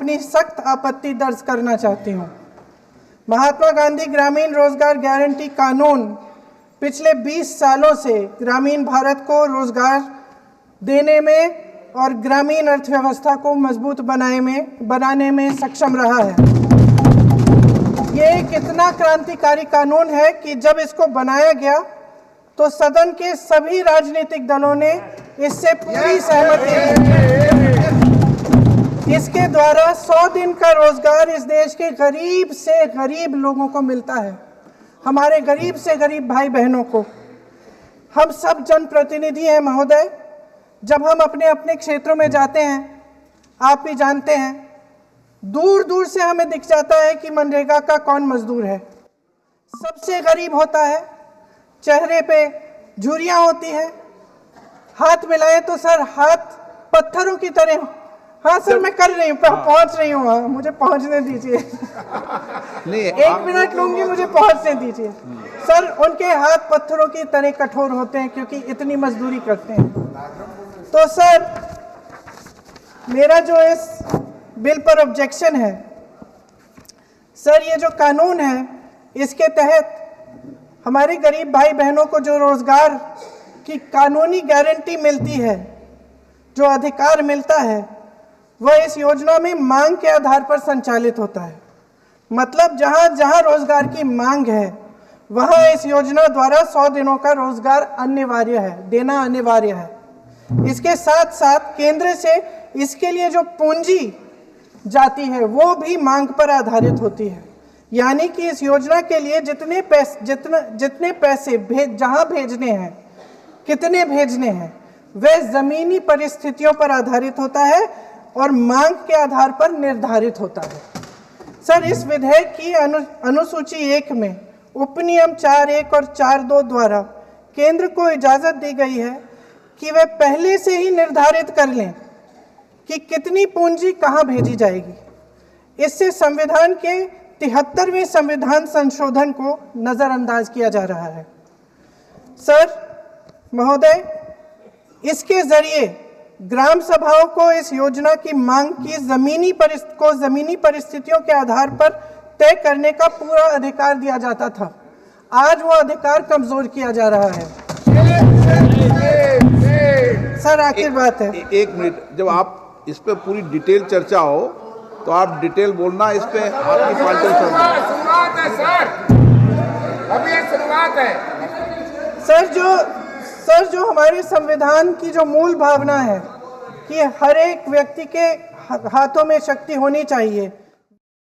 अपनी सख्त आपत्ति दर्ज करना चाहती हूँ। महात्मा गांधी ग्रामीण रोजगार गारंटी कानून पिछले 20 सालों से ग्रामीण भारत को रोजगार देने में और ग्रामीण अर्थव्यवस्था को मजबूत बनाने में सक्षम रहा है। ये एक इतना क्रांतिकारी कानून है कि जब इसको बनाया गया तो सदन के सभी राजनीतिक दलों ने इससे पूरी सहमति दी। इसके द्वारा 100 दिन का रोजगार इस देश के गरीब से गरीब लोगों को मिलता है, हमारे गरीब से गरीब भाई बहनों को। हम सब जनप्रतिनिधि हैं महोदय। जब हम अपने अपने क्षेत्रों में जाते हैं, आप भी जानते हैं, दूर दूर से हमें दिख जाता है कि मनरेगा का कौन मजदूर है। सबसे गरीब होता है, चेहरे पे झुर्रियाँ होती हैं, हाथ मिलाए तो सर हाथ पत्थरों की तरह। हाँ सर, मैं कर रही हूँ, पहुँच रही हूँ, हाँ मुझे पहुँचने दीजिए। नहीं, 1 मिनट लूँगी, मुझे पहुँचने दीजिए। सर, उनके हाथ पत्थरों की तरह कठोर होते हैं क्योंकि इतनी मजदूरी करते हैं। तो सर, मेरा जो इस बिल पर ऑब्जेक्शन है, सर ये जो कानून है इसके तहत हमारे गरीब भाई बहनों को जो रोजगार की कानूनी गारंटी मिलती है, जो अधिकार मिलता है, वह इस योजना में मांग के आधार पर संचालित होता है। मतलब जहां जहां रोजगार की मांग है वहां इस योजना द्वारा 100 दिनों का रोजगार अनिवार्य है, देना अनिवार्य है। इसके साथ साथ केंद्र से इसके लिए जो पूंजी जाती है वो भी मांग पर आधारित होती है। यानी कि इस योजना के लिए जितने पैसे जहां भेजने हैं, कितने भेजने हैं, वह जमीनी परिस्थितियों पर आधारित होता है और मांग के आधार पर निर्धारित होता है। सर, इस विधेयक की अनुसूची 1 में उपनियम 4(1) और 4(2) द्वारा केंद्र को इजाजत दी गई है कि वे पहले से ही निर्धारित कर लें कि कितनी पूंजी कहां भेजी जाएगी। इससे संविधान के 73वें संविधान संशोधन को नजरअंदाज किया जा रहा है। सर महोदय, इसके जरिए ग्राम सभाओं को इस योजना की मांग की जमीनी परिस्थितियों के आधार पर तय करने का पूरा अधिकार दिया जाता था। आज वो अधिकार कमजोर किया जा रहा है। सर, आखिर बात है, 1 मिनट, जब आप इस पे पूरी डिटेल चर्चा हो तो आप डिटेल बोलना। इस पे आपकी पार्टी शुरुआत है सर, अभी ये शुरुआत है। सर जो हमारे संविधान की जो मूल भावना है कि हर एक व्यक्ति के हाथों में शक्ति होनी चाहिए,